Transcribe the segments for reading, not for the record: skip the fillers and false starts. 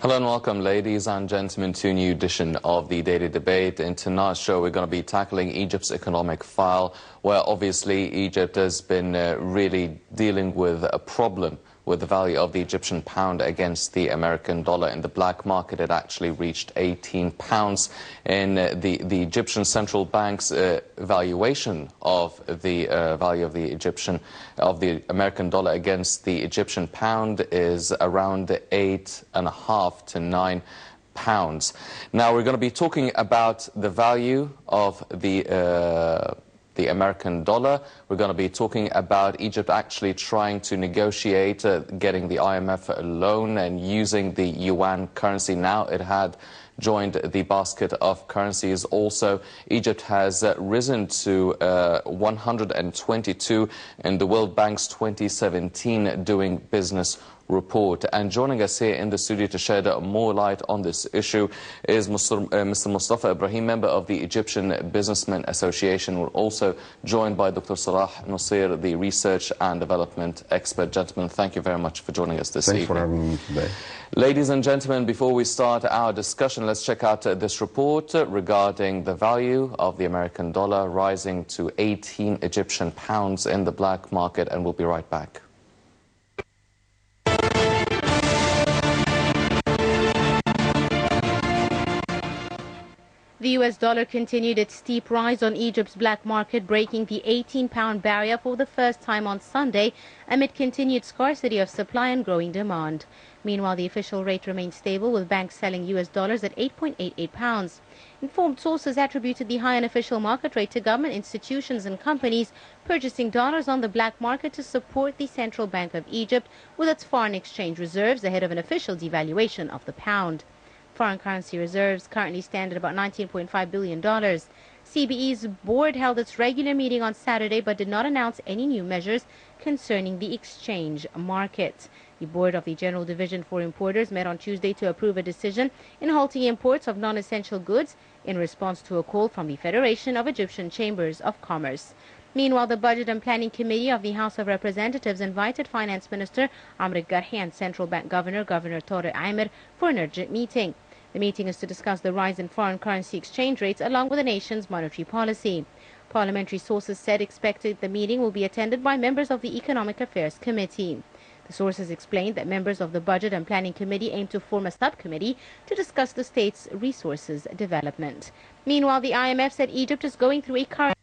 Hello and welcome, ladies and gentlemen, to a new edition of the Daily Debate. In tonight's show, we're going to be tackling Egypt's economic file, where obviously Egypt has been really dealing with a problem with the value of the Egyptian pound against the American dollar. In the black market, it actually reached £18. In the Egyptian central bank's valuation of the value of the American dollar against the Egyptian pound is around £8.5 to £9. Now we're going to be talking about the value of the American dollar. We're going to be talking about Egypt actually trying to negotiate getting the IMF a loan and using the yuan currency. Now it had joined the basket of currencies. Also, Egypt has risen to 122 in the World Bank's 2017 Doing Business report. And joining us here in the studio to shed more light on this issue is Mr. Moustafa Ibrahim, member of the Egyptian Businessmen Association. We're also joined by Dr. Salah, Nosseir, the research and development expert. Gentlemen, thank you very much for joining us this evening. Thanks for having me today. Ladies and gentlemen, before we start our discussion, let's check out this report regarding the value of the American dollar rising to 18 Egyptian pounds in the black market, and we'll be right back. The US dollar continued its steep rise on Egypt's black market, breaking the 18-pound barrier for the first time on Sunday amid continued scarcity of supply and growing demand. Meanwhile, the official rate remained stable, with banks selling US dollars at 8.88 pounds. Informed sources attributed the high unofficial market rate to government institutions and companies purchasing dollars on the black market to support the Central Bank of Egypt with its foreign exchange reserves ahead of an official devaluation of the pound. Foreign currency reserves currently stand at about $19.5 billion. CBE's board held its regular meeting on Saturday but did not announce any new measures concerning the exchange market. The board of the General Division for Importers met on Tuesday to approve a decision in halting imports of non-essential goods in response to a call from the Federation of Egyptian Chambers of Commerce. Meanwhile, the Budget and Planning Committee of the House of Representatives invited Finance Minister Amr Garhi and Central Bank Governor Tariq Amir for an urgent meeting. The meeting is to discuss the rise in foreign currency exchange rates along with the nation's monetary policy. Parliamentary sources said expected the meeting will be attended by members of the Economic Affairs Committee. The sources explained that members of the Budget and Planning Committee aim to form a subcommittee to discuss the state's resources development. Meanwhile, the IMF said Egypt is going through a currency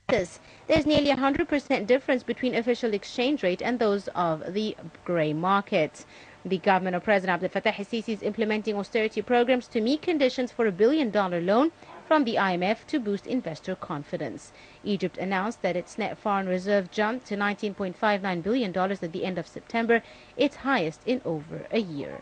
crisis. There's nearly 100% difference between official exchange rate and those of the grey market. The government of President Abdel Fattah el-Sisi is implementing austerity programs to meet conditions for a $1 billion loan from the IMF to boost investor confidence. Egypt announced that its net foreign reserve jumped to $19.59 billion at the end of September, its highest in over a year.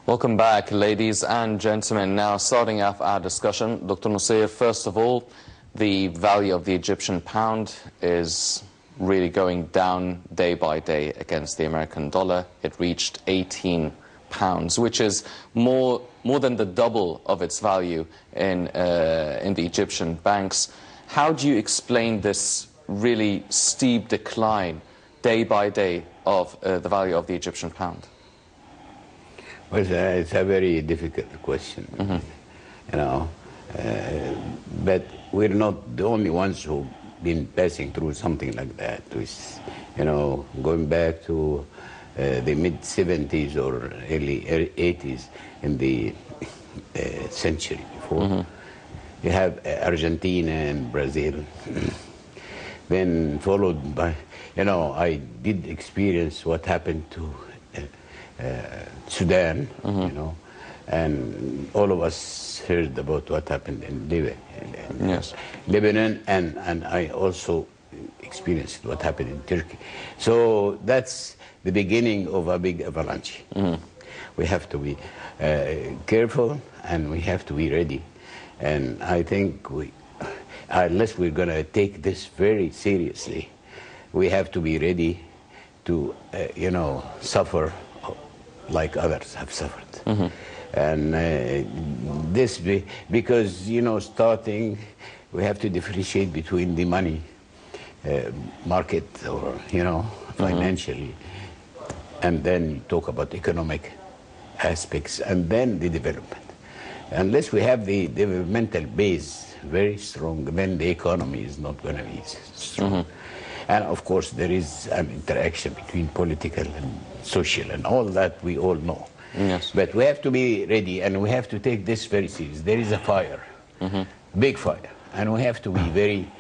Welcome back, ladies and gentlemen. Now, starting off our discussion, Dr. Nosseir, first of all, the value of the Egyptian pound is really going down day by day against the American dollar. It reached 18 pounds, which is more than the double of its value in the Egyptian banks. How do you explain this really steep decline day by day of the value of the Egyptian pound? Well, it's a very difficult question, but we're not the only ones who've been passing through something like that. Going back to the mid-70s or early 80s in the century before. You have Argentina and Brazil, then followed by, I did experience what happened to Sudan, and all of us heard about what happened in Lebanon, and I also experienced what happened in Turkey. So that's the beginning of a big avalanche. We have to be careful, and we have to be ready. And I think unless we're going to take this very seriously, we have to be ready to, suffer like others have suffered. And this, because, starting we have to differentiate between the money market, or, you know, financially, and then talk about economic aspects, and then the development. Unless we have the developmental base very strong, then the economy is not going to be strong. And of course, there is an interaction between political and social and all that we all know. Yes. But we have to be ready, and we have to take this very serious. There is a fire, big fire, and we have to be very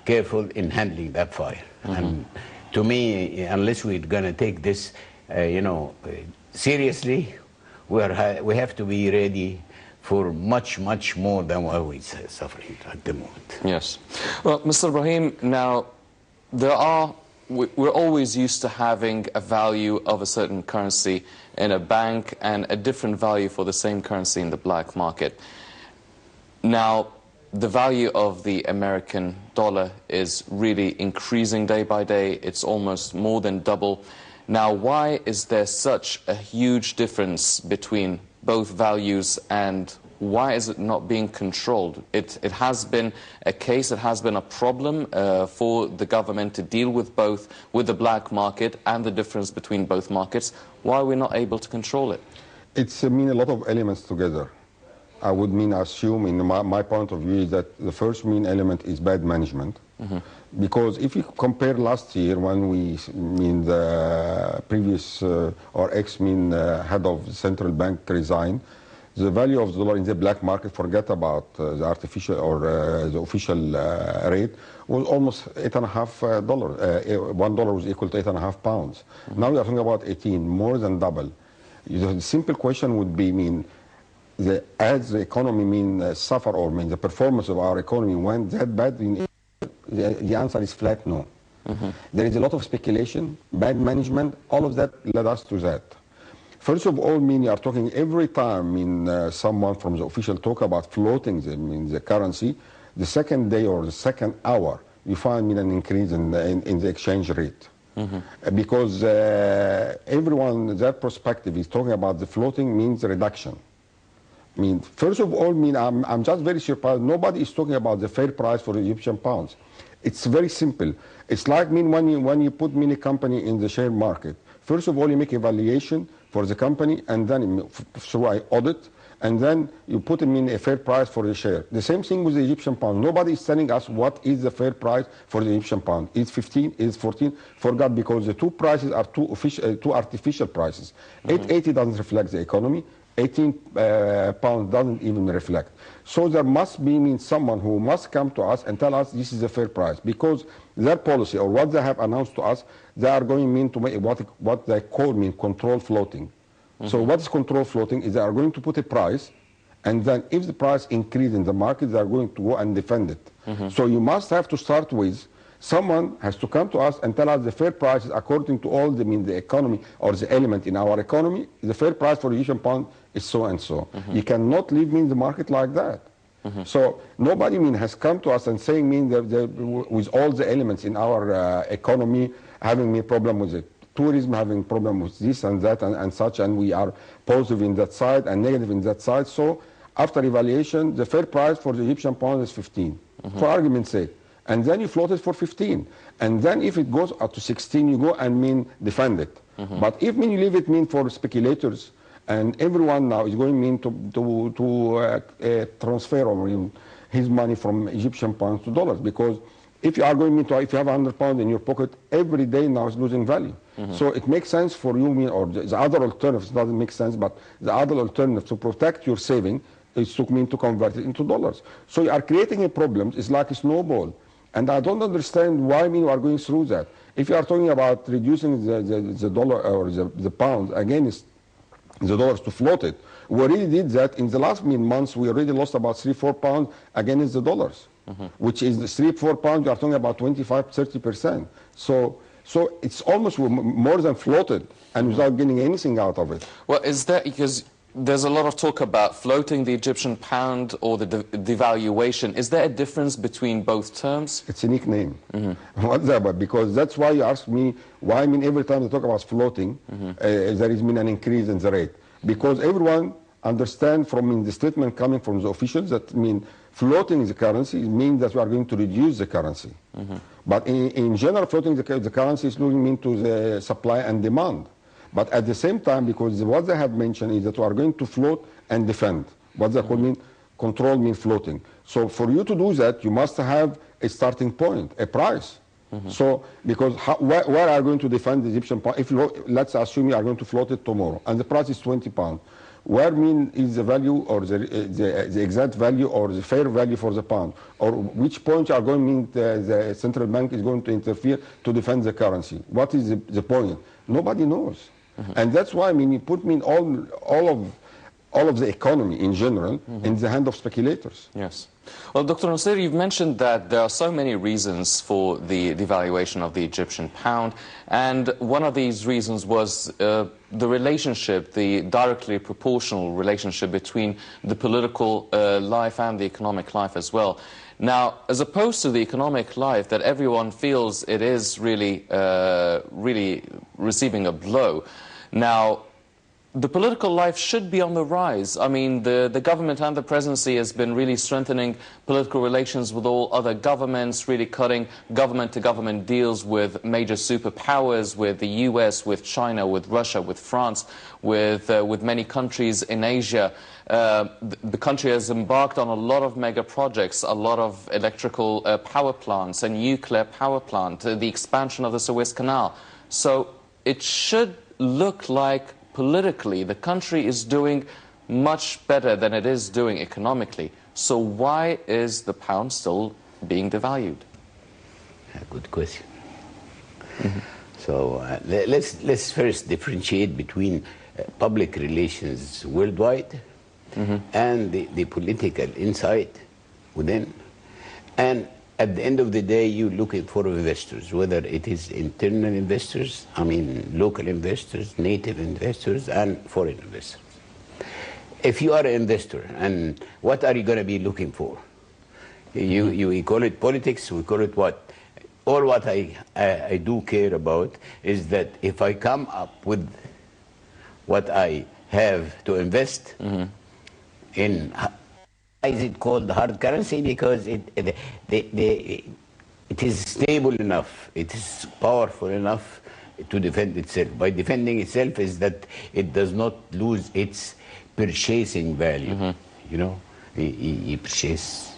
careful in handling that fire. And to me, unless we're going to take this, you know, seriously, we have to be ready for much, much more than what we're suffering at the moment. Yes. Well, Mr. Ibrahim, now, we're always used to having a value of a certain currency in a bank and a different value for the same currency in the black market. Now, the value of the American dollar is really increasing day by day. It's almost more than double. Now, why is there such a huge difference between both values, and why is it not being controlled? It has been a case, it has been a problem for the government to deal with both, with the black market and the difference between both markets. Why are we not able to control it? It's a lot of elements together. I would assume, in my point of view, is that the first main element is bad management. Because if you compare last year, when the previous or head of the central bank resigned, the value of the dollar in the black market, forget about the artificial or the official rate, was almost $8.5. $1 was equal to 8.5 pounds. Now we are talking about 18, more than double. The simple question would be, as the economy suffer, or the performance of our economy went that bad, the answer is flat no. There is a lot of speculation, bad management, all of that led us to that. First of all, you are talking every time someone from the official talk about floating the currency, the second day or the second hour, you find an increase in the exchange rate. Because everyone, their perspective is talking about the floating means reduction. First of all, I'm just very surprised. Nobody is talking about the fair price for the Egyptian pounds. It's very simple. It's like when you put many company in the share market. First of all, you make evaluation for the company, and then through an audit, and then you put a fair price for the share. The same thing with the Egyptian pound. Nobody is telling us what is the fair price for the Egyptian pound. Is 15? Is 14? Forgot, because the two prices are two artificial prices. 880 doesn't reflect the economy. 18 pounds doesn't even reflect. So there must be someone who must come to us and tell us this is a fair price, because their policy, or what they have announced to us, they are going to make what they call control floating. So what is control floating is they are going to put a price, and then if the price increases in the market, they are going to go and defend it. So you must have to start with, someone has to come to us and tell us the fair prices according to all the economy, or the element in our economy. The fair price for the Egyptian pound is so and so. You cannot leave the market like that. So nobody has come to us and saying that with all the elements in our economy having a problem with it. Tourism having problem with this and that and such, and we are positive in that side and negative in that side. So after evaluation, the fair price for the Egyptian pound is 15, for argument's sake. And then you float it for 15. And then if it goes up to 16, you go and defend it. But if you leave it for speculators, and everyone now is going to transfer his money from Egyptian pounds to dollars, because if you are going to, if you have 100 pounds in your pocket, every day now is losing value. So it makes sense for you, or the other alternatives doesn't make sense, but the other alternative to protect your saving is to convert it into dollars. So you are creating a problem. It's like a snowball. And I don't understand why you are going through that. If you are talking about reducing the dollar or the pound against the dollars to float it, we already did that in the last months. We already lost about 3-4 pounds against the dollars, which is the 3-4 pounds. You are talking about 25-30%. So it's almost more than floated, and without getting anything out of it. Well, is that because there's a lot of talk about floating the Egyptian pound or the devaluation? Is there a difference between both terms? It's a nickname. What's that about? Because that's why you ask me why. Every time they talk about floating, there is an increase in the rate. Because everyone understands from the statement coming from the officials that floating the currency means that we are going to reduce the currency. But in general, floating the currency is looking into the supply and demand. But at the same time, because what they have mentioned is that we are going to float and defend. What they call mean control mean floating. So for you to do that, you must have a starting point, a price. So because where are you going to defend the Egyptian pound? If let's assume you are going to float it tomorrow, and the price is 20 pounds. Where mean is the value or the exact value or the fair value for the pound, or which point you are going mean the central bank is going to interfere to defend the currency? What is the point? Nobody knows, and that's why I mean you put me all of the economy in general in the hand of speculators. Yes. Well, Dr. Nosseir, you've mentioned that there are so many reasons for the devaluation of the Egyptian pound, and one of these reasons was the relationship, the directly proportional relationship between the political life and the economic life as well. Now, as opposed to the economic life that everyone feels it is really, really receiving a blow. Now, the political life should be on the rise. I mean, the government and the presidency has been really strengthening political relations with all other governments, really cutting government-to-government deals with major superpowers, with the US, with China, with Russia, with France, with many countries in Asia. The country has embarked on a lot of mega projects, a lot of electrical power plants, a nuclear power plant, the expansion of the Suez Canal. So it should look like politically, the country is doing much better than it is doing economically. So why is the pound still being devalued? Good question. So let's first differentiate between public relations worldwide and the political insight within. And at the end of the day, you're looking for investors, whether it is internal investors, I mean local investors, native investors, and foreign investors. If you are an investor, and what are you going to be looking for? You call it politics, we call it what? All what I do care about is that if I come up with what I have to invest in. Is it called hard currency? Because it is stable enough, it is powerful enough to defend itself. By defending itself is that it does not lose its purchasing value. You know, you purchase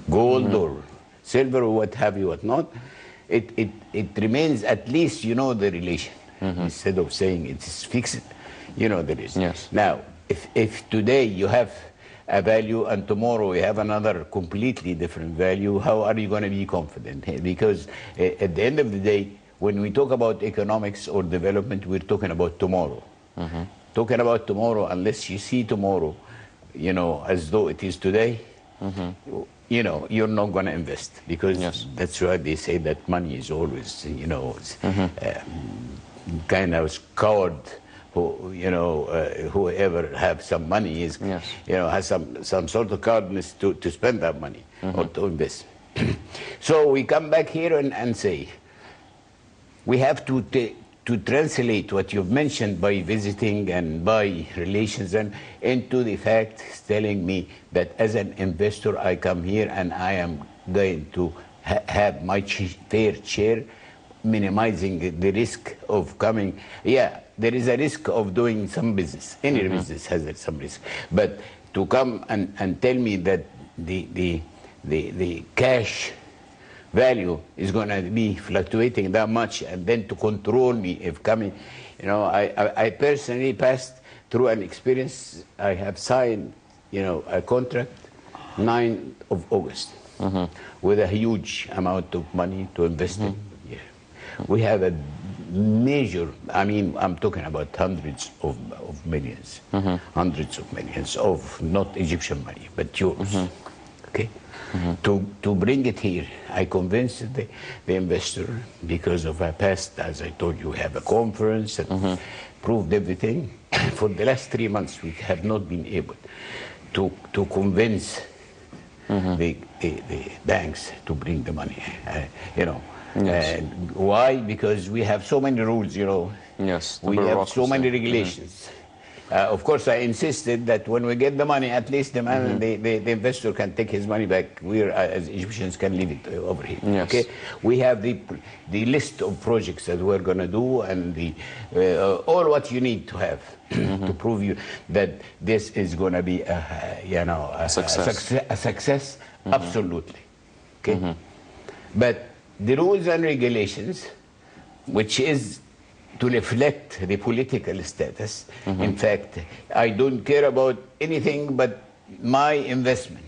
gold or silver or what have you, what not. It remains, at least you know the relation. Instead of saying it is fixed, you know the relation. Yes. Now, if today you have a value and tomorrow we have another completely different value, how are you going to be confident? Because at the end of the day, when we talk about economics or development, we're talking about tomorrow. Talking about tomorrow, unless you see tomorrow, you know, as though it is today, you know, you're not going to invest. Because that's why they say that money is always, you know, kind of coward. Who, you know, whoever have some money is, you know, has some sort of cowardness to spend that money or to invest. So we come back here and say, we have to translate what you've mentioned by visiting and by relations and into the facts telling me that as an investor I come here and I am going to have my fair share, minimizing the risk of coming. Yeah, there is a risk of doing some business. Any business has some risk. But to come and tell me that the cash value is going to be fluctuating that much, and then to control me if coming, you know, I personally passed through an experience. I have signed, you know, a contract 9th of August with a huge amount of money to invest in. We have a major, I mean, I'm talking about hundreds of millions, hundreds of millions of not Egyptian money, but euros. Okay? To bring it here, I convinced the investor because of our past, as I told you, we have a conference and proved everything. For the last 3 months, we have not been able to convince the banks to bring the money, you know. Why? Because we have so many rules, you know. Yes. We have so many regulations. Of course, I insisted that when we get the money, at least the man, the investor can take his money back. We, as Egyptians, can leave it over here. Yes. Okay, we have the list of projects that we're going to do, and the all what you need to have to prove you that this is going to be a success. Absolutely. Okay, but the rules and regulations, which is to reflect the political status. In fact, I don't care about anything but my investment.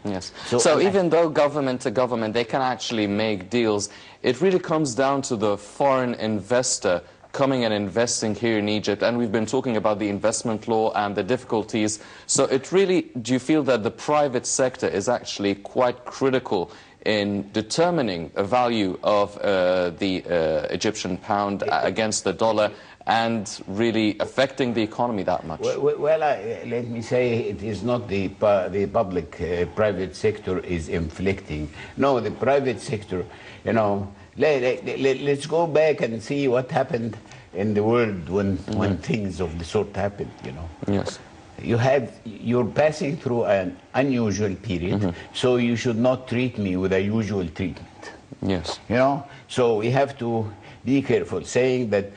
Yes. So even though government to government, they can actually make deals, it really comes down to the foreign investor coming and investing here in Egypt. And we've been talking about the investment law and the difficulties. So it really, do you feel that the private sector is actually quite critical in determining a value of the Egyptian pound against the dollar and really affecting the economy that much? Well, let me say it is not the public, private sector is inflicting. No, the private sector, you know, let's go back and see what happened in the world when things of the sort happened, you know. Yes. You're passing through an unusual period, so you should not treat me with a usual treatment. Yes. You know, so we have to be careful saying that,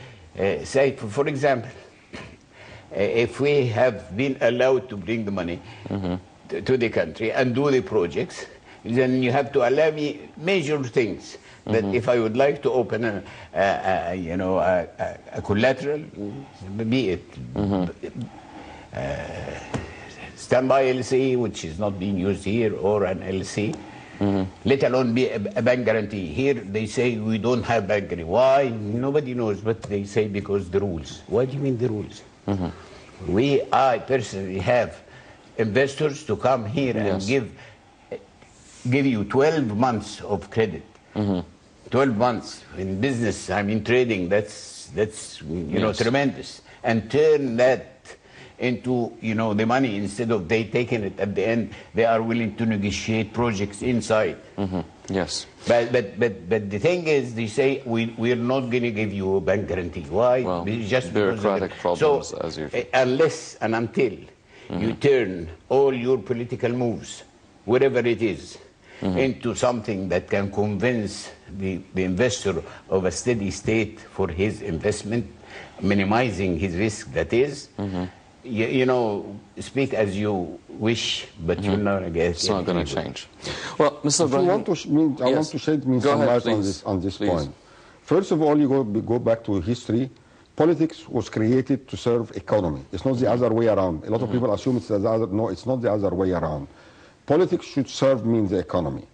say, for example, if we have been allowed to bring the money to the country and do the projects, then you have to allow me major things. That if I would like to open a collateral, be it standby LC, which is not being used here, or an LC, let alone be a bank guarantee. Here they say we don't have bank guarantee. Why? Nobody knows, but they say because the rules. What do you mean the rules? I personally have investors to come here and give you 12 months of credit. 12 months in business, I mean trading, that's you know, tremendous. And turn that into, you know, the money, instead of they taking it at the end, they are willing to negotiate projects inside. Yes. But the thing is, they say we're not going to give you a bank guarantee. Why? Well, just bureaucratic problems, as usual. Unless and until you turn all your political moves, whatever it is, into something that can convince the investor of a steady state for his investment, minimizing his risk, that is, you know, speak as you wish, but you're not going to get it. It's not going to change. Well, Mr. Ibrahim, I want to shed some light on this point. First of all, you go back to history. Politics was created to serve economy. It's not the other way around. A lot of people assume it's the other. No, it's not the other way around. Politics should serve the economy.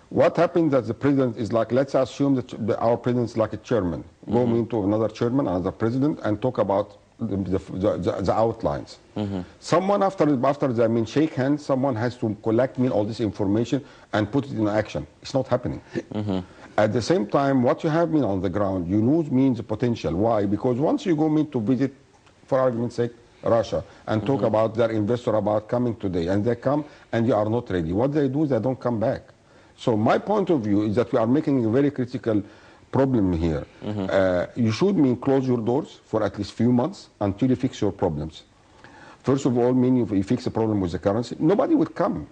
What happened that the president is like, let's assume that our president is like a chairman. Go into another chairman, another president, and talk about the outlines. Someone after they shake hands, someone has to collect all this information and put it in action. It's not happening. At the same time, what you have on the ground, you lose the potential. Why? Because once you go to visit, for argument's sake, Russia, and talk about their investor about coming today, and they come and you are not ready. What they do is they don't come back. So my point of view is that we are making a very critical problem here. You should close your doors for at least few months until you fix your problems. First of all, you fix the problem with the currency, nobody will come.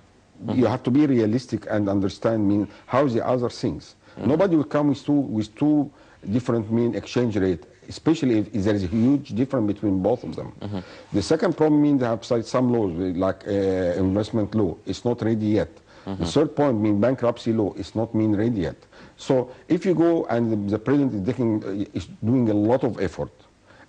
You have to be realistic and understand how the other things. Nobody will come with two different exchange rate, especially if there is a huge difference between both of them. The second problem they have some laws like investment law. It's not ready yet. The third point bankruptcy law is not ready yet. So if you go and the president is doing a lot of effort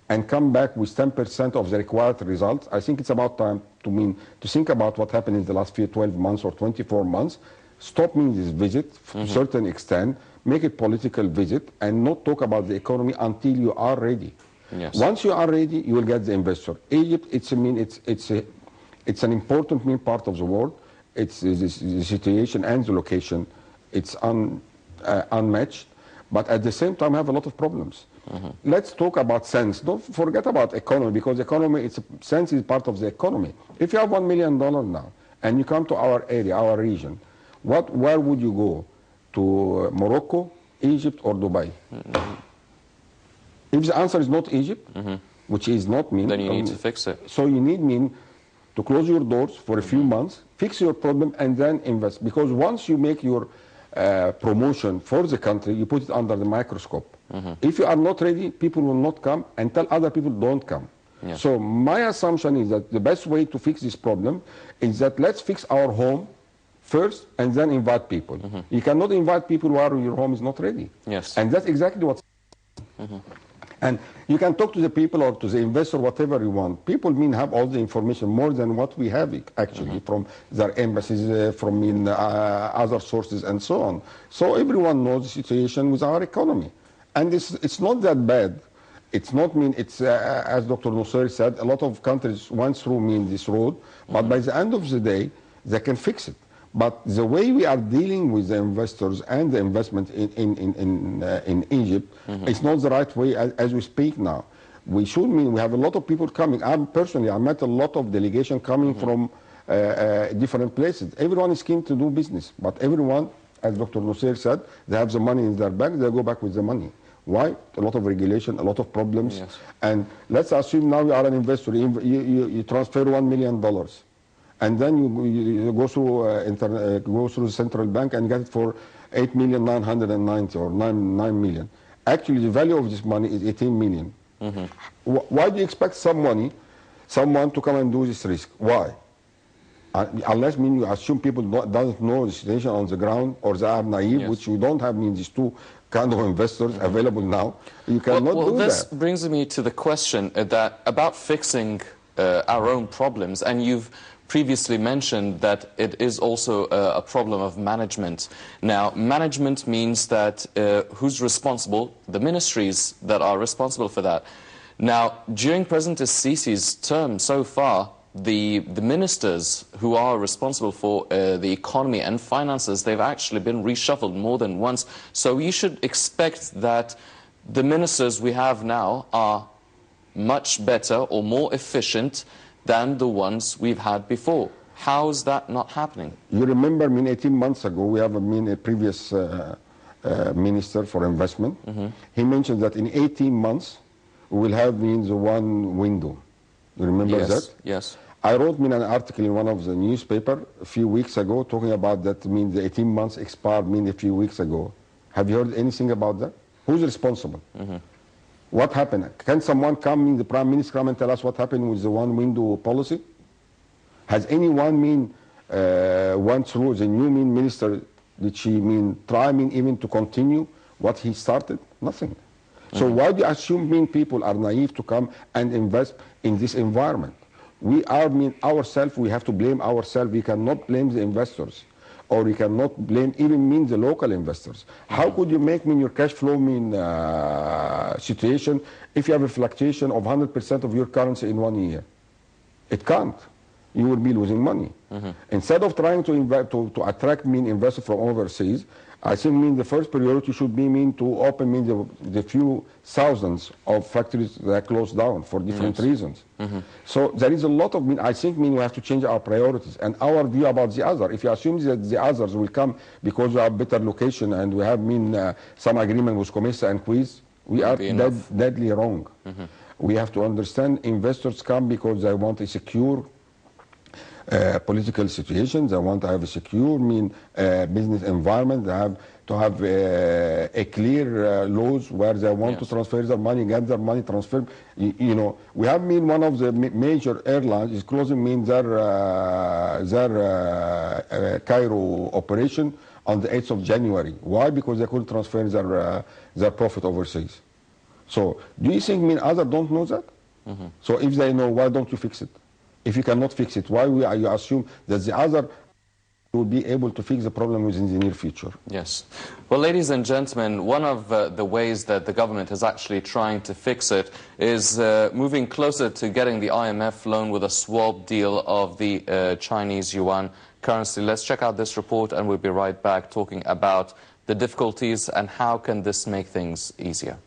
and come back with 10% of the required results, I think it's about time to think about what happened in the last 12 months or 24 months. Stop this visit to a certain extent, make it political visit, and not talk about the economy until you are ready. Yes. Once you are ready, you will get the investor. Egypt, it's an important part of the world. It's the situation and the location. It's unmatched, but at the same time have a lot of problems. Let's talk about sense. Don't forget about economy, because economy, sense is part of the economy. If you have $1 million now and you come to our area, our region, where would you go? To Morocco, Egypt, or Dubai? If the answer is not Egypt, which is not mean. Then you need to fix it. So you need to close your doors for a few months, fix your problem, and then invest. Because once you make your promotion for the country, you put it under the microscope. If you are not ready, people will not come, and tell other people don't come. Yeah. So my assumption is that the best way to fix this problem is that let's fix our home first and then invite people. You cannot invite people while your home is not ready. Yes. And that's exactly what's And you can talk to the people or to the investor, whatever you want. People have all the information, more than what we have actually from their embassies, from other sources and so on. So everyone knows the situation with our economy. And it's not that bad. It's not it's as Dr. Nosseir said, a lot of countries went through this road, but by the end of the day, they can fix it. But the way we are dealing with the investors and the investment in Egypt is not the right way as we speak now. We should we have a lot of people coming. I met a lot of delegation coming from different places. Everyone is keen to do business, but everyone, as Dr. Nosseir said, they have the money in their bank, they go back with the money. Why? A lot of regulation, a lot of problems. Yes. And let's assume now you are an investor, you transfer $1 million. And then you go through the central bank and get it for 8,990,000 or 9 million. Actually, the value of this money is 18 million. Why do you expect someone to come and do this risk? Why? Unless you assume people don't know the situation on the ground, or they are naive, Yes. which we don't have these two kind of investors available now. You cannot do this that. brings me to the question about fixing our own problems, and you've previously mentioned that it is also a problem of management. Now, management means that who's responsible? The ministries that are responsible for that. Now, during President Sisi's term so far, the ministers who are responsible for the economy and finances, they've actually been reshuffled more than once. So you should expect that the ministers we have now are much better or more efficient than the ones we've had before. How is that not happening? You remember, 18 months ago, we have a previous minister for investment. He mentioned that in 18 months, we will have the one window. You remember that? Yes. I wrote an article in one of the newspaper a few weeks ago talking about that. The 18 months expired a few weeks ago. Have you heard anything about that? Who's responsible? What happened? Can someone come, the Prime Minister, come and tell us what happened with the one window policy? Has anyone went through the new minister? Did she try even to continue what he started? Nothing. So why do you assume people are naive to come and invest in this environment? We are ourselves, we have to blame ourselves. We cannot blame the investors, or we cannot blame even the local investors. How could you make your cash flow situation if you have a fluctuation of 100% of your currency in 1 year? It can't. You will be losing money. Instead of trying to attract investors from overseas, I think the first priority should be to open the few thousands of factories that closed down for different reasons. So there is a lot of I think we have to change our priorities and our view about the other. If you assume that the others will come because we have better location and we have some agreement with Comesa and Quiz, we are deadly wrong. We have to understand investors come because they want a secure political situation. They want to have a secure business environment. They have to have a clear laws where they want to transfer their money, get their money transferred. We have one of the major airlines is closing their Cairo operation on the 8th of January. Why? Because they couldn't transfer their profit overseas. So do you think others don't know that? So if they know, why don't you fix it? If you cannot fix it, why you assume that the other will be able to fix the problem within the near future? Yes. Well, ladies and gentlemen, one of the ways that the government is actually trying to fix it is moving closer to getting the IMF loan with a swap deal of the Chinese yuan currency. Let's check out this report and we'll be right back talking about the difficulties and how can this make things easier.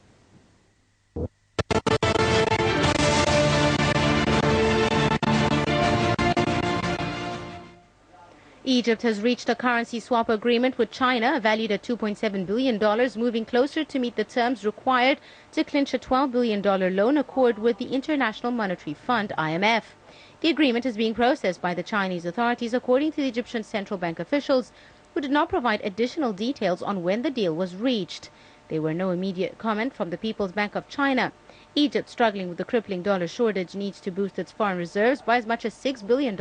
Egypt has reached a currency swap agreement with China valued at $2.7 billion, moving closer to meet the terms required to clinch a $12 billion loan accord with the International Monetary Fund, IMF. The agreement is being processed by the Chinese authorities, according to the Egyptian central bank officials, who did not provide additional details on when the deal was reached. There were no immediate comment from the People's Bank of China. Egypt, struggling with the crippling dollar shortage, needs to boost its foreign reserves by as much as $6 billion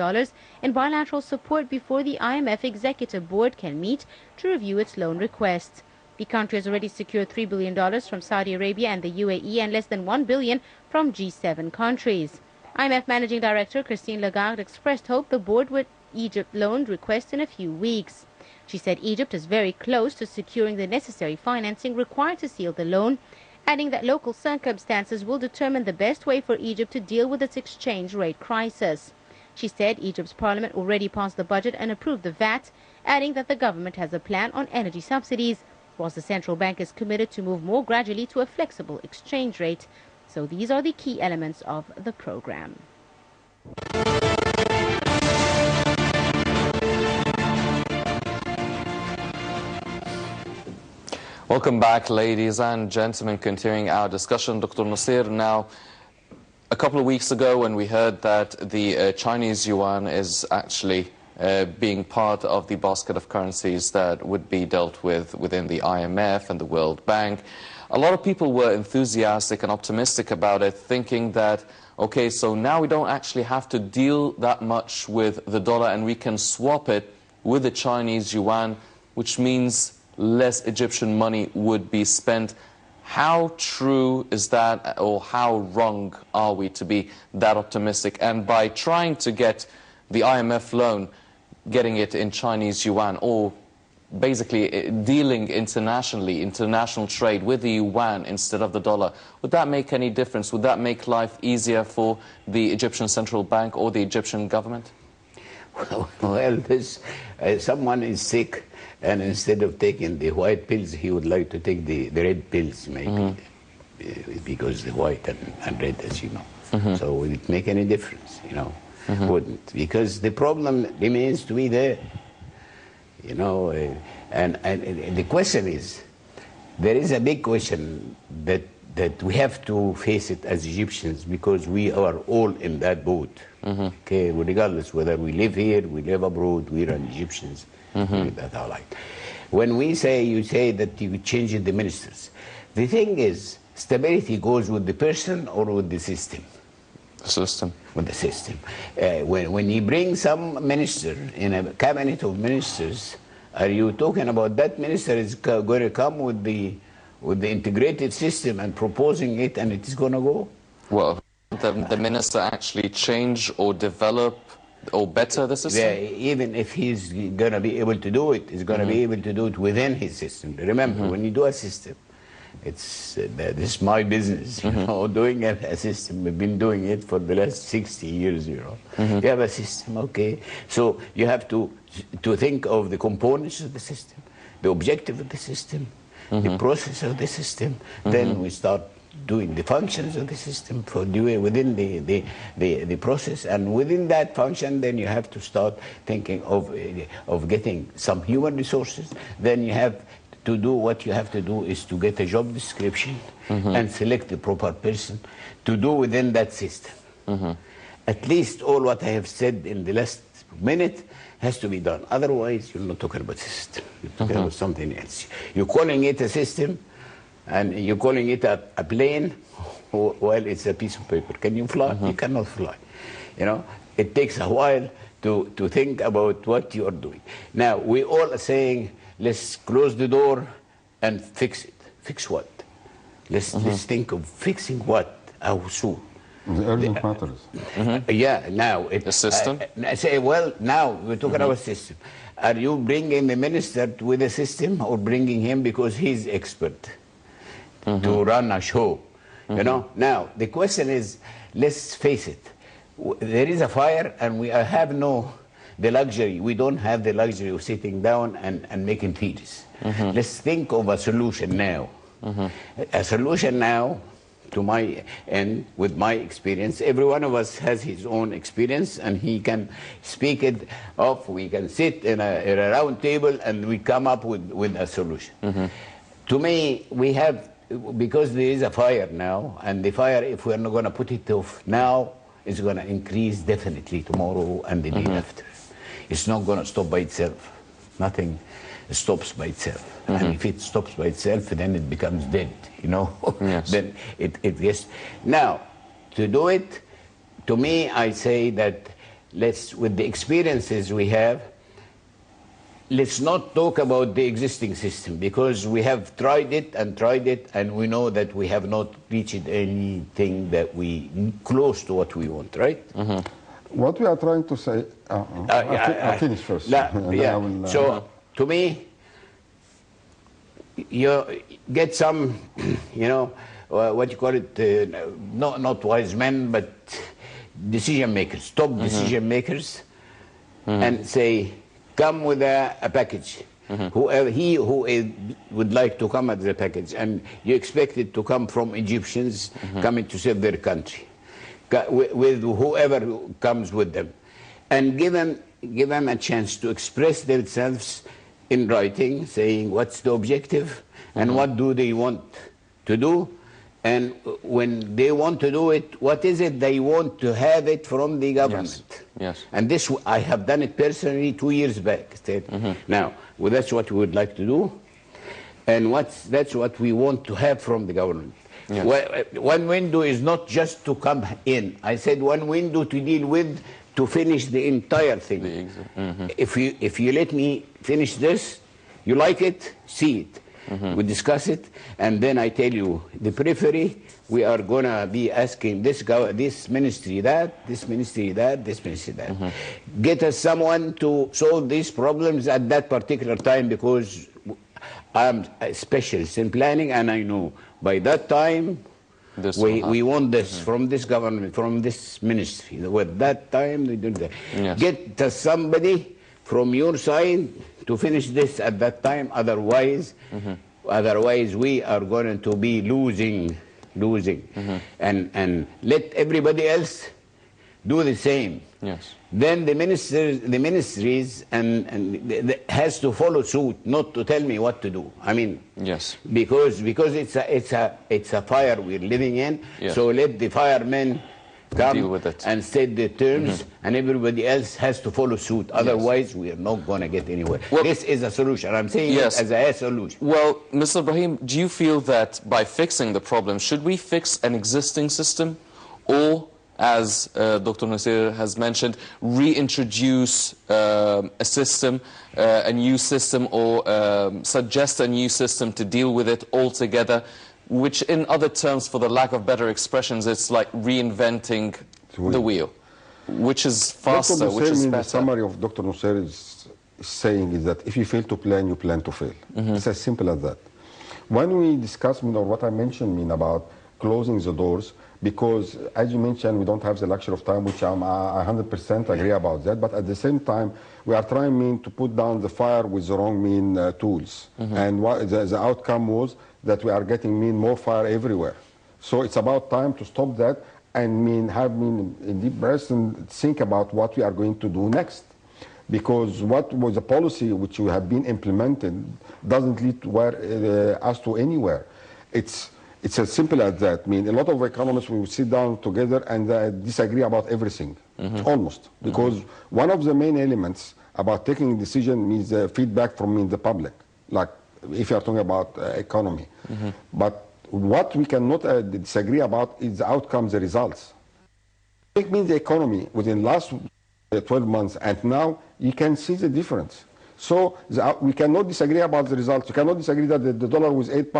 in bilateral support before the IMF Executive Board can meet to review its loan requests. The country has already secured $3 billion from Saudi Arabia and the UAE and less than $1 billion from G7 countries. IMF Managing Director Christine Lagarde expressed hope the board would Egypt loan request in a few weeks. She said Egypt is very close to securing the necessary financing required to seal the loan, adding that local circumstances will determine the best way for Egypt to deal with its exchange rate crisis. She said Egypt's parliament already passed the budget and approved the VAT, adding that the government has a plan on energy subsidies, whilst the central bank is committed to move more gradually to a flexible exchange rate. So these are the key elements of the program. Welcome back, ladies and gentlemen. Continuing our discussion, Dr. Nosseir. Now, a couple of weeks ago when we heard that the Chinese yuan is actually being part of the basket of currencies that would be dealt with within the IMF and the World Bank, a lot of people were enthusiastic and optimistic about it, thinking that, okay, so now we don't actually have to deal that much with the dollar and we can swap it with the Chinese yuan, which means less Egyptian money would be spent. How true is that, or how wrong are we to be that optimistic? And by trying to get the IMF loan, getting it in Chinese yuan, or basically dealing internationally, international trade with the yuan instead of the dollar, would that make any difference? Would that make life easier for the Egyptian central bank or the Egyptian government? Well, someone is sick, and instead of taking the white pills, he would like to take the red pills, maybe, because the white and red, as you know. So would it make any difference, you know? Wouldn't, because the problem remains to be there, you know. And the question is, there is a big question that we have to face it as Egyptians, because we are all in that boat. Okay, regardless whether we live here, we live abroad, we are Egyptians. That's our life. When you say that you change the ministers, the thing is, stability goes with the person or with the system? The system. With the system. When you bring some minister in a cabinet of ministers, are you talking about that minister is going to come with the integrated system and proposing it, and it is going to go? Well, the minister actually change or develop or better the system? Yeah, even if he's going to be able to do it, he's going to be able to do it within his system. Remember, when you do a system, this is my business, you know, doing a system. We've been doing it for the last 60 years, you know. You have a system, okay. So you have to think of the components of the system, the objective of the system, the process of the system. Then we start doing the functions of the system for doing within the process, and within that function, then you have to start thinking of getting some human resources. Then you have to do what you have to do is to get a job description and select the proper person to do within that system. At least all what I have said in the last minute has to be done. Otherwise, you're not talking about system. You're talking about something else. You're calling it a system, and you're calling it a plane. Well, it's a piece of paper. Can you fly? You cannot fly. You know, it takes a while to think about what you are doing. Now, we all are saying, let's close the door and fix it. Fix what? Let's think of fixing what? How soon? The urgent matters. Yeah, now the system. I say, well, now we're talking about system. Are you bringing the minister with a system, or bringing him because he's expert to run a show? You know. Now the question is, let's face it. There is a fire, and we have the luxury. We don't have the luxury of sitting down and making theories. Let's think of a solution now. A solution now to my end with my experience. Every one of us has his own experience, and he can speak it off. We can sit in a round table and we come up with a solution. To me, we have, because there is a fire now, and the fire, if we're not going to put it off now, is going to increase definitely tomorrow and the day after. It's not going to stop by itself. Nothing stops by itself. And if it stops by itself, then it becomes dead, you know. Yes. Then it gets. Now, to do it, to me, I say that let's, with the experiences we have, let's not talk about the existing system, because we have tried it, and we know that we have not reached anything that we close to what we want, right? What we are trying to say, I'll finish first. So, to me, you get some, you know, what you call it, not wise men, but decision makers, top decision makers, and say, come with a package. Whoever who would like to come at the package, and you expect it to come from Egyptians coming to save their country, with whoever comes with them, and give them a chance to express themselves in writing, saying what's the objective and what do they want to do, and when they want to do it, what is it they want to have it from the government. Yes. And this, I have done it personally 2 years back. Now, well, that's what we would like to do, and that's what we want to have from the government. Yes. One window is not just to come in. I said one window to deal with, to finish the entire thing. If you let me finish this, you like it, see it. We discuss it, and then I tell you the periphery. We are gonna be asking this ministry that, this ministry that, this ministry that. Get us someone to solve these problems at that particular time, because I'm a specialist in planning, and I know by that time we want this from this government, from this ministry. With that time we do that. Yes. Get us somebody from your side to finish this at that time. Otherwise, we are going to be losing, and let everybody else do the same. Yes. Then the ministries has to follow suit, not to tell me what to do. I mean, yes, because it's a fire we're living in. Yes. So let the firemen come deal with it and set the terms, and everybody else has to follow suit. Otherwise, we are not going to get anywhere. Well, this is a solution. I'm saying it as a solution. Well, Mr. Ibrahim, do you feel that by fixing the problem, should we fix an existing system, or, as Dr. Nosseir has mentioned, reintroduce a system, a new system, or suggest a new system to deal with it altogether, which in other terms, for the lack of better expressions, it's like reinventing the wheel, which is faster, which is better. The summary of Dr. Nosseir is saying is that if you fail to plan, you plan to fail. It's as simple as that. When we discuss, what I mentioned about closing the doors, because as you mentioned, we don't have the luxury of time, which I 100% agree about that, but at the same time, we are trying to put down the fire with the wrong tools. And what the outcome was that we are getting more fire everywhere. So it's about time to stop that and have a deep breath and think about what we are going to do next. Because what was the policy which we have been implemented doesn't lead to us to anywhere. It's as simple as that. A lot of economists will sit down together and disagree about everything, almost. Because one of the main elements about taking a decision means feedback from the public, like if you are talking about economy. But what we cannot disagree about is the outcomes, the results. It means the economy within the last 12 months and now, you can see the difference. So we cannot disagree about the results. You cannot disagree that the dollar was £8,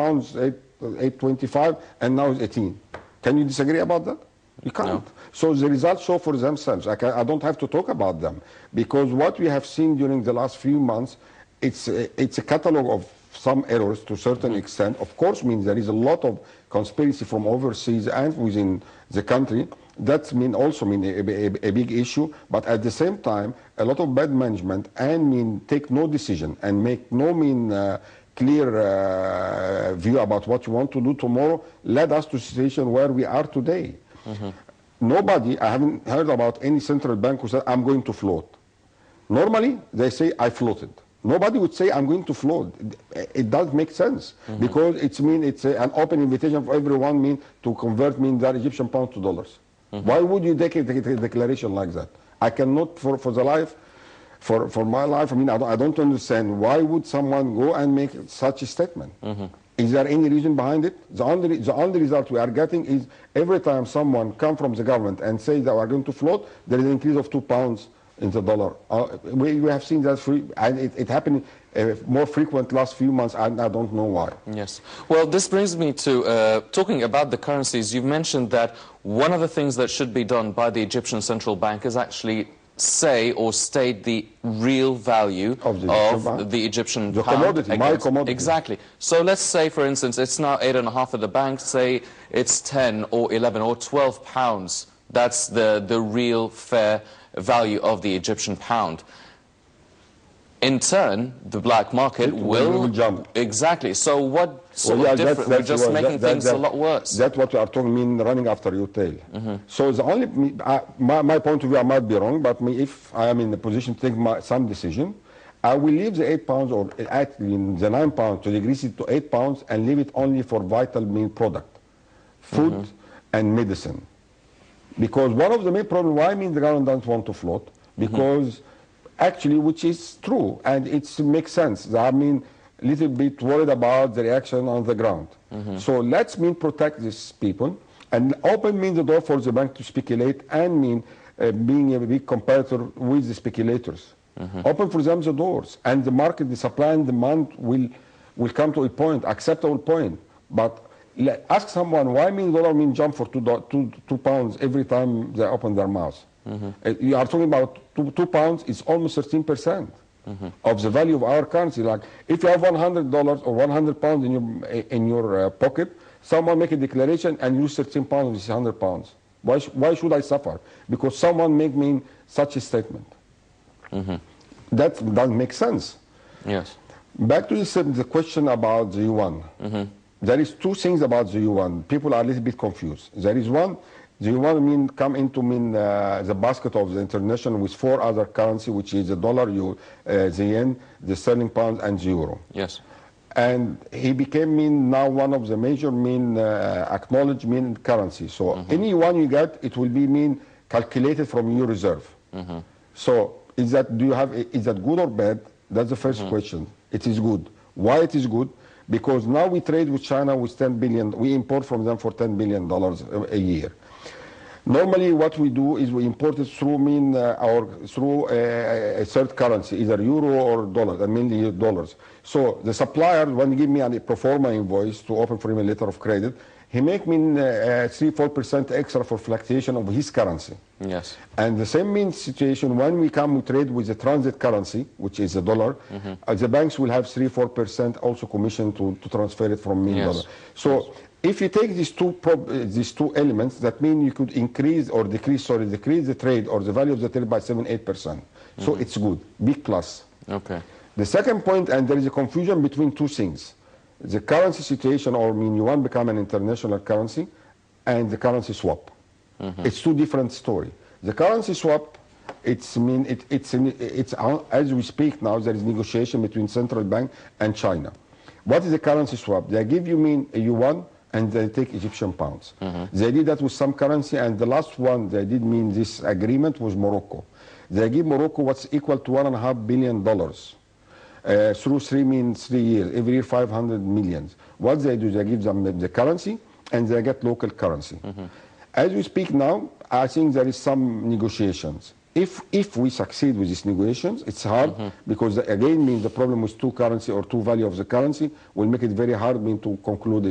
8.25, and now it's 18. Can you disagree about that? You can't. No. So the results show for themselves. I don't have to talk about them, because what we have seen during the last few months, it's a catalog of some errors to a certain extent. Of course, there is a lot of conspiracy from overseas and within the country. That's also a big issue. But at the same time, a lot of bad management and take no decision and make no clear view about what you want to do tomorrow led us to a situation where we are today. Nobody, I haven't heard about any central bank who said, I'm going to float. Normally, they say, I floated. Nobody would say, I'm going to float. It does make sense because it's an open invitation for everyone to convert their Egyptian pound to dollars. Why would you take a declaration like that? I cannot, for my life, I don't understand why would someone go and make such a statement. Is there any reason behind it? The only result we are getting is every time someone comes from the government and says that we are going to float, there is an increase of £2 in the dollar. We have seen that, and it happened more frequent last few months, and I don't know why. Yes. Well, this brings me to talking about the currencies. You've mentioned that one of the things that should be done by the Egyptian Central Bank is actually say or state the real value of the Egyptian pound. Commodity, my commodity. Exactly. So let's say, for instance, it's now 8.5 at the bank. Say it's 10 or 11 or 12 pounds. That's the real fair value of the Egyptian pound. In turn, the black market will jump. Exactly. So what sort of difference? We're just making things a lot worse. That's what we are talking, running after your tail. So the only, my point of view, I might be wrong, but if I am in the position to take some decision, I will leave the £8 or actually the £9 to decrease it to £8 and leave it only for vital product, food and medicine. Because one of the main problems, why the government doesn't want to float? Because actually, which is true, and it makes sense. A little bit worried about the reaction on the ground. So let's protect these people and open the door for the bank to speculate and being a big competitor with the speculators. Open for them the doors, and the market, the supply and demand will come to a point, acceptable point. But ask someone why dollar jump for £2 every time they open their mouth. You are talking about £2 is almost 13% of the value of our currency. Like if you have $100 or £100 in your pocket, someone make a declaration and use £13 of this £100. Why should I suffer? Because someone make me such a statement. That doesn't make sense. Yes. Back to the question about the yuan. There is two things about the yuan. People are a little bit confused. There is one. The yuan come into the basket of the international with 4 other currency, which is the dollar, the yen, the sterling pound, and the euro. Yes. And he became now one of the major acknowledged currency. So any yuan you get, it will be calculated from your reserve. So is that good or bad? That's the first question. It is good. Why it is good? Because now we trade with China with $10 billion. We import from them for $10 billion a year. Normally, what we do is we import it through a third currency, either euro or dollars, mainly dollars. So the supplier, when he give me a pro forma invoice to open for him a letter of credit, he make me 3-4% extra for fluctuation of his currency. Yes. And the same situation when we trade with the transit currency, which is the dollar, the banks will have 3-4% also commission to transfer it from dollar. So if you take these two elements, that means you could increase or decrease the trade or the value of the trade by 7-8%. So it's good, big plus. Okay. The second point, and there is a confusion between two things. The currency situation, or yuan become an international currency, and the currency swap. It's two different stories. The currency swap, it's as we speak now, there is negotiation between central bank and China. What is the currency swap? They give you a yuan and they take Egyptian pounds. They did that with some currency, and the last one they did this agreement was Morocco. They give Morocco what's equal to $1.5 billion. Through 3 years, every year 500 million. What they do, they give them the currency and they get local currency. As we speak now, I think there is some negotiations. If we succeed with these negotiations, it's hard because again the problem with two currency or two value of the currency will make it very hard to conclude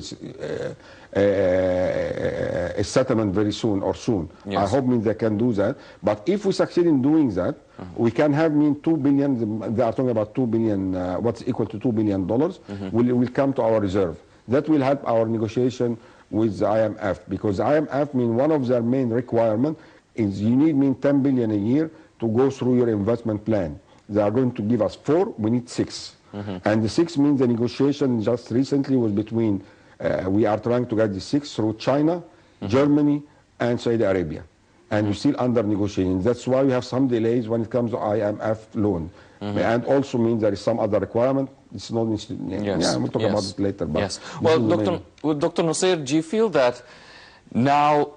a settlement very soon or soon. Yes. I hope they can do that. But if we succeed in doing that, we can have 2 billion. They are talking about 2 billion. What's equal to $2 billion will come to our reserve. That will help our negotiation with the IMF, because the IMF one of their main requirements is you need 10 billion a year to go through your investment plan. They are going to give us 4, we need 6. And the 6 means the negotiation just recently was between, we are trying to get the 6 through China, Germany, and Saudi Arabia. And we're still under negotiation. That's why we have some delays when it comes to IMF loan. And also means there is some other requirement. It's not, yeah, we'll talk about it later. But yes. Well, Dr. Nosseir, do you feel that now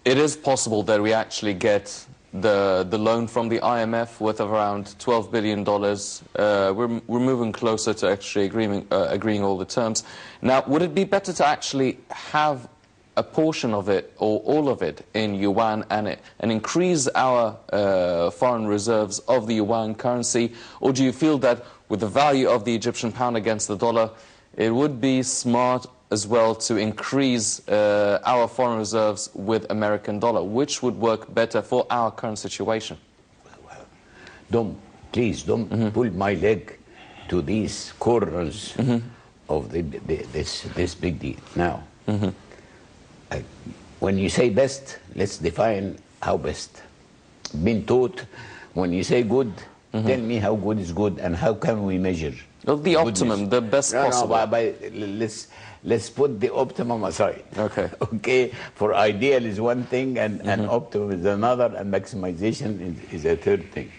it is possible that we actually get the loan from the IMF worth of around $12 billion? We're moving closer to actually agreeing all the terms. Now, would it be better to actually have a portion of it or all of it in yuan and increase our foreign reserves of the yuan currency? Or do you feel that with the value of the Egyptian pound against the dollar, it would be smart as well to increase our foreign reserves with American dollar, which would work better for our current situation? Please don't pull my leg to these corners of this big deal. Now, when you say best, let's define how best. Been taught, when you say good, tell me how good is good and how can we measure? Well, the optimum, the best possible. Let's put the optimum aside. Okay. Okay. For ideal is one thing, and optimum is another, and maximization is a third thing.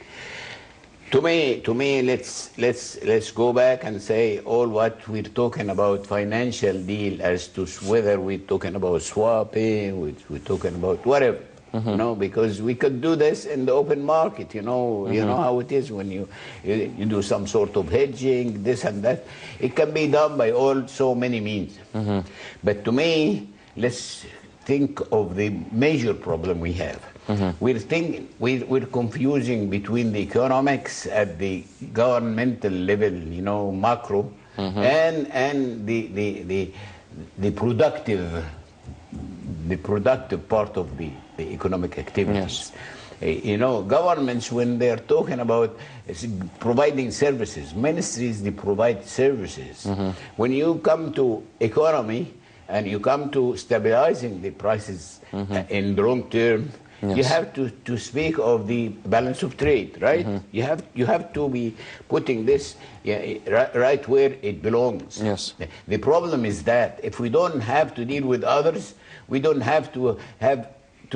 To me, let's go back and say all what we're talking about financial deal as to whether we're talking about swapping, we're talking about whatever. You know, because we could do this in the open market. You know how it is when you do some sort of hedging, this and that. It can be done by so many means. But to me, let's think of the major problem we have. We're confusing between the economics at the governmental level, macro, and the productive part of the economic activities. Yes. Governments, when they're talking about providing services, ministries, they provide services. When you come to economy and you come to stabilizing the prices in the long term, yes, you have to speak of the balance of trade, right? You have to be putting this right where it belongs. Yes. The problem is that if we don't have to deal with others, we don't have to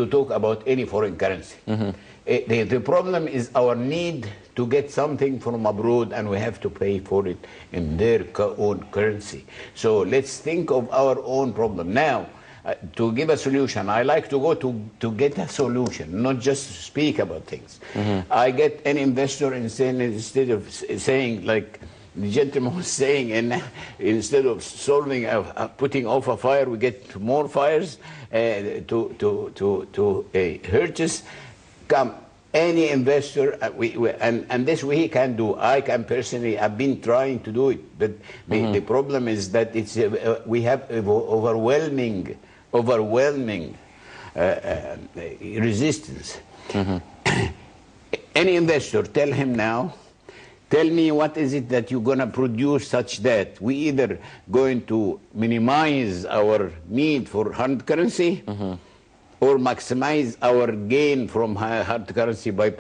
talk about any foreign currency. The problem is our need to get something from abroad, and we have to pay for it in their own currency. So let's think of our own problem. Now, to give a solution, I like to go to get a solution, not just speak about things. I get an investor instead of saying, like the gentleman was saying, and instead of putting off a fire, we get more fires to hurt us. Come, any investor, and this we can do. I can personally, I've been trying to do it, but the problem is that it's we have overwhelming resistance. Any investor, tell him now, tell me what is it that you're going to produce such that we either going to minimize our need for hard currency or maximize our gain from hard currency by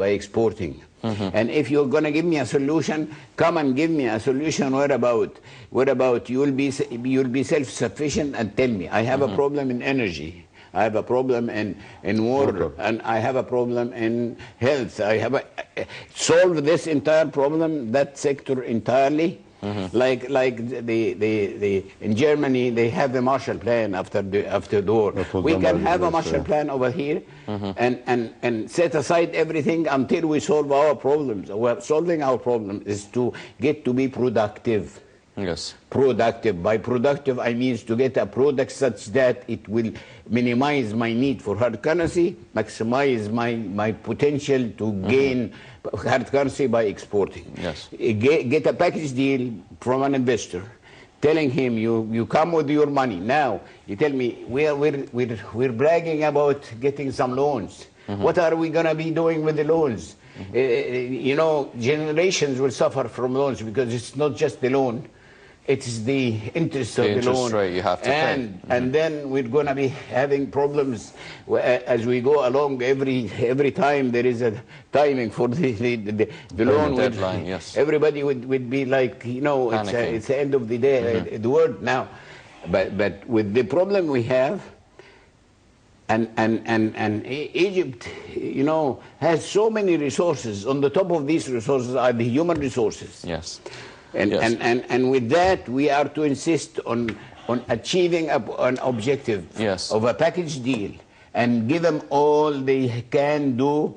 exporting. And if you're going to give me a solution, come and give me a solution. What about you'll be self-sufficient, and tell me, I have a problem in energy, I have a problem in water, and I have a problem in health. Solve this entire problem, that sector entirely. Like in Germany, they have the Marshall Plan after the war. We can have a Marshall Plan over here and set aside everything until we solve our problems. Solving our problem is to get to be productive. Yes. Productive. By productive, I mean to get a product such that it will minimize my need for hard currency, maximize my potential to gain hard currency by exporting. Yes. Get a package deal from an investor, telling him you come with your money. Now you tell me we're bragging about getting some loans. What are we going to be doing with the loans? Generations will suffer from loans because it's not just the loan. it's the interest of the loan rate you have to pay. And then we're going to be having problems as we go along. Every time there is a timing for the loan deadline. Yes, everybody would be like, you know, it's the end of the day, the world now. But with the problem we have, and Egypt, you know, has so many resources. On the top of these resources are the human resources. Yes. And with that, we are to insist on achieving an objective of a package deal and give them all they can do.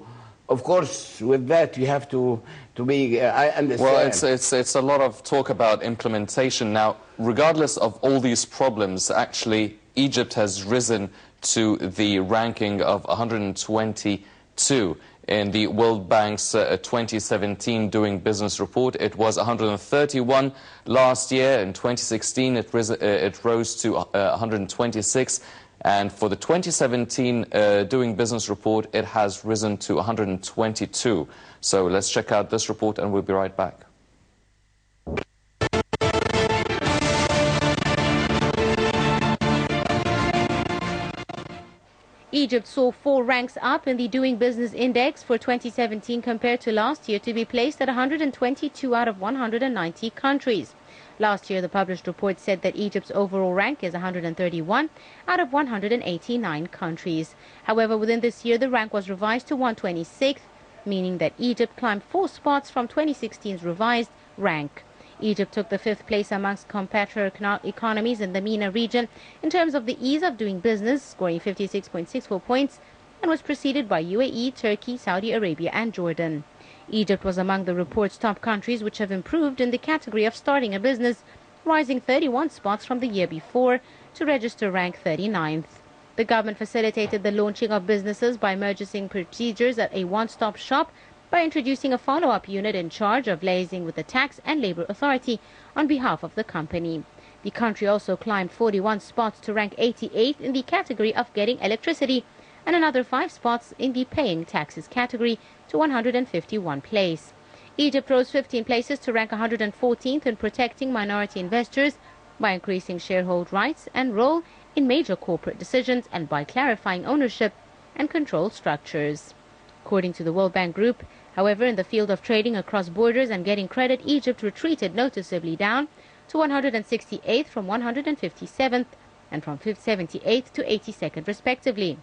Of course, with that, you have to be, I understand. Well, it's a lot of talk about implementation. Now, regardless of all these problems, actually, Egypt has risen to the ranking of 122. In the World Bank's 2017 Doing Business report, it was 131 last year. In 2016, it rose to 126. And for the 2017 Doing Business report, it has risen to 122. So let's check out this report and we'll be right back. Egypt saw 4 ranks up in the Doing Business Index for 2017 compared to last year to be placed at 122 out of 190 countries. Last year, the published report said that Egypt's overall rank is 131 out of 189 countries. However, within this year, the rank was revised to 126th, meaning that Egypt climbed 4 spots from 2016's revised rank. Egypt took the 5th place amongst compatriot economies in the MENA region in terms of the ease of doing business, scoring 56.64 points, and was preceded by UAE, Turkey, Saudi Arabia and Jordan. Egypt was among the report's top countries which have improved in the category of starting a business, rising 31 spots from the year before to register rank 39th. The government facilitated the launching of businesses by merging procedures at a one-stop shop, by introducing a follow-up unit in charge of liaising with the tax and labor authority on behalf of the company. The country also climbed 41 spots to rank 88th in the category of getting electricity and another 5 spots in the paying taxes category to 151 place. Egypt rose 15 places to rank 114th in protecting minority investors by increasing shareholder rights and role in major corporate decisions and by clarifying ownership and control structures. According to the World Bank Group, however, in the field of trading across borders and getting credit, Egypt retreated noticeably down to 168th from 157th and from 78th to 82nd respectively.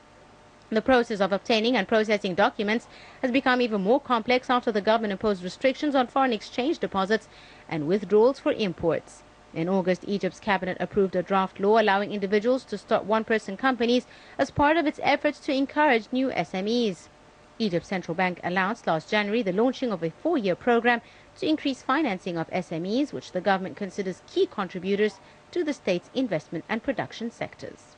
The process of obtaining and processing documents has become even more complex after the government imposed restrictions on foreign exchange deposits and withdrawals for imports. In August, Egypt's cabinet approved a draft law allowing individuals to start one-person companies as part of its efforts to encourage new SMEs. Egypt's central bank announced last January the launching of a 4-year program to increase financing of SMEs, which the government considers key contributors to the state's investment and production sectors.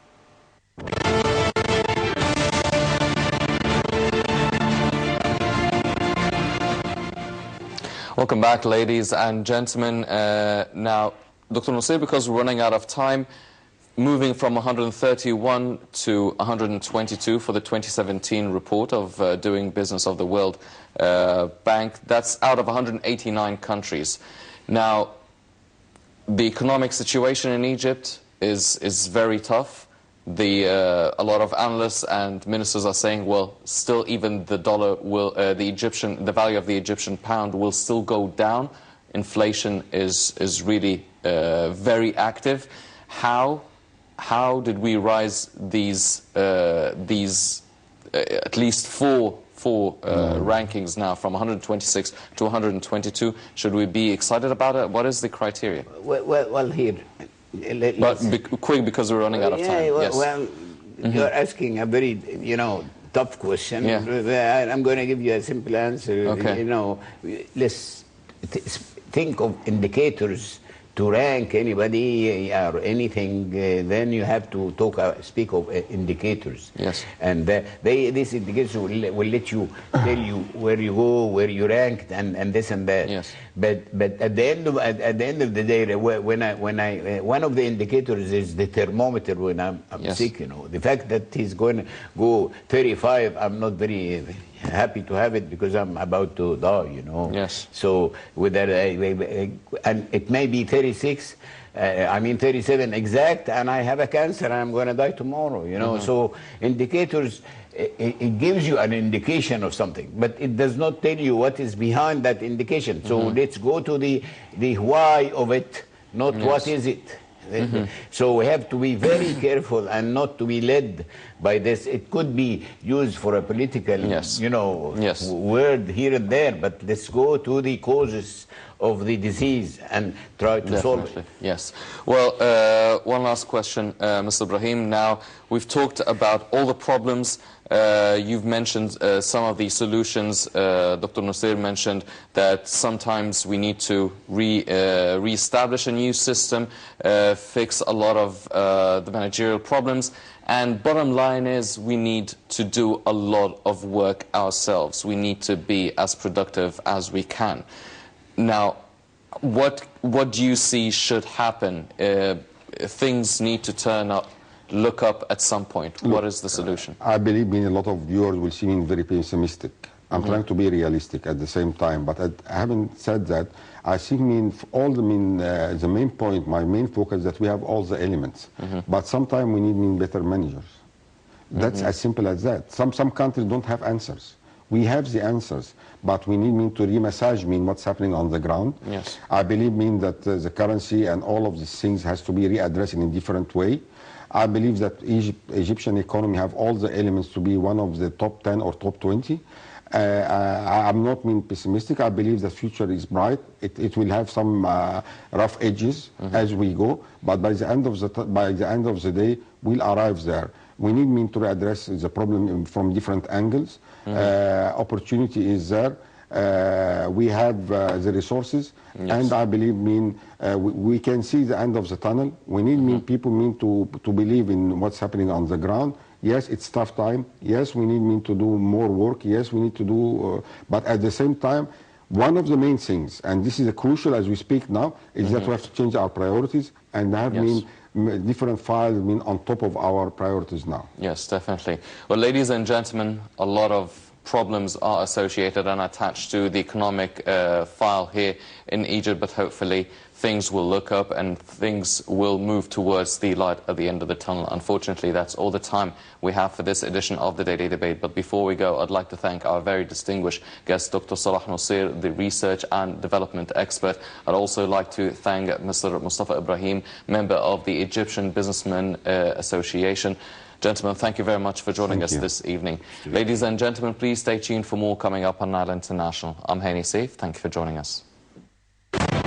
Welcome back, ladies and gentlemen. Now, Dr. Nosseir, because we're running out of time, moving from 131 to 122 for the 2017 report of Doing Business of the World Bank. That's out of 189 countries. Now, the economic situation in Egypt is very tough. A lot of analysts and ministers are saying, well, still even the dollar will, the value of the Egyptian pound will still go down. Inflation is really very active. How did we rise these at least four rankings now from 126 to 122? Should we be excited about it? What is the criteria? Well here. Quick, because we're running out of time. Well, you're asking a very, tough question. Yeah. I'm going to give you a simple answer. Okay. Let's think of indicators to rank anybody or anything. Then you have to speak of indicators. Yes. And these indicators will let you tell you where you go, where you ranked, and this and that. Yes. But at the end of the day, one of the indicators is the thermometer when I'm Yes. sick. The fact that he's going to go 35, I'm not very happy to have it because I'm about to die, you know. Yes. So whether and it may be 36, 37 exact, and I have a cancer and I'm going to die tomorrow, you know. So indicators, it gives you an indication of something, but it does not tell you what is behind that indication. So let's go to the why of it, not what is it. So we have to be very careful and not to be led by this. It could be used for a political, you know, word here and there, but let's go to the causes of the disease and try to solve it. Yes. Well, one last question, Mr. Ibrahim. Now, we've talked about all the problems. You've mentioned some of the solutions. Dr. Nosseir mentioned that sometimes we need to re-establish a new system, fix a lot of the managerial problems. And bottom line is we need to do a lot of work ourselves. We need to be as productive as we can. Now, what do you see should happen? Things need to turn up, look up at some point. What is the solution? I believe a lot of viewers will see me very pessimistic. I'm trying to be realistic at the same time, but having said that, I think the main point, my main focus, that we have all the elements, but sometimes we need better managers. That's as simple as that. Some countries don't have answers. We have the answers, but we need to re-massage what's happening on the ground. Yes. I believe that the currency and all of these things has to be readdressed in a different way. I believe that Egyptian economy have all the elements to be one of the top 10 or top 20. I'm not pessimistic. I believe the future is bright. It will have some rough edges as we go, but by the end of the day, we'll arrive there. We need to address the problem from different angles. Opportunity is there. We have the resources, and I believe we can see the end of the tunnel. We need people to believe in what's happening on the ground. Yes, it's tough time. Yes, we need to do more work. Yes, we need to do, but at the same time, one of the main things, and this is crucial as we speak now, is that we have to change our priorities and have different files on top of our priorities now. Yes, definitely. Well, ladies and gentlemen, a lot of problems are associated and attached to the economic file here in Egypt, but hopefully things will look up and things will move towards the light at the end of the tunnel. Unfortunately, that's all the time we have for this edition of the Daily Debate. But before we go, I'd like to thank our very distinguished guest, Dr. Salah Nosseir, the research and development expert. I'd also like to thank Mr. Moustafa Ibrahim, member of the Egyptian Businessmen Association. Gentlemen, thank you very much for joining us this evening. Ladies and gentlemen, please stay tuned for more coming up on Nile International. I'm Hani Saif. Thank you for joining us.